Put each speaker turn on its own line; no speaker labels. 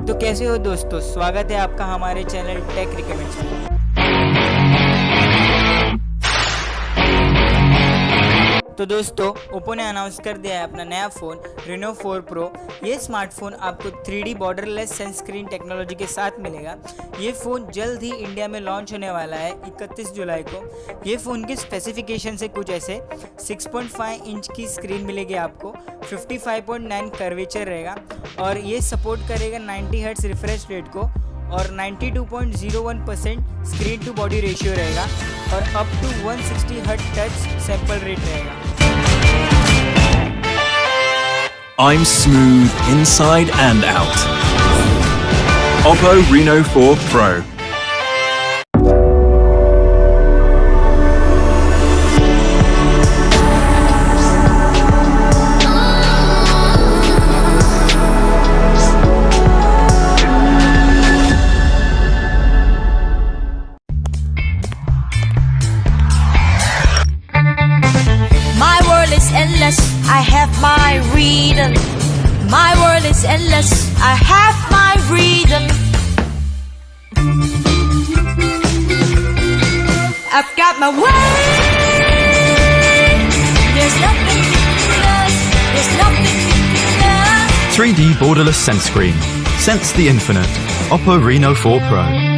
तो कैसे हो दोस्तों, स्वागत है आपका हमारे चैनल टेक रिकमेंड्स में। तो दोस्तों, ओप्पो ने अनाउंस कर दिया है अपना नया फ़ोन रेनो 4 प्रो। ये स्मार्टफोन आपको 3D बॉर्डरलेस सनस्क्रीन टेक्नोलॉजी के साथ मिलेगा। ये फ़ोन जल्द ही इंडिया में लॉन्च होने वाला है 31 जुलाई को। ये फ़ोन के स्पेसिफिकेशन से कुछ ऐसे 6.5 इंच की स्क्रीन मिलेगी आपको, 55.9 कर्वेचर रहेगा और ये सपोर्ट करेगा 90 हर्ट्ज रिफ्रेश रेट को और 92.01% स्क्रीन टू बॉडी रेशियो रहेगा और up to 160 hertz touch sample rate रहेगा।
I'm smooth inside and out. OPPO RENO 4 Pro.
My world is endless, I have my freedom. My world is endless, I have my freedom. I've got my way. There's nothing between us. There's nothing between us.
3D borderless sunscreen. Sense the infinite. OPPO RENO 4 Pro.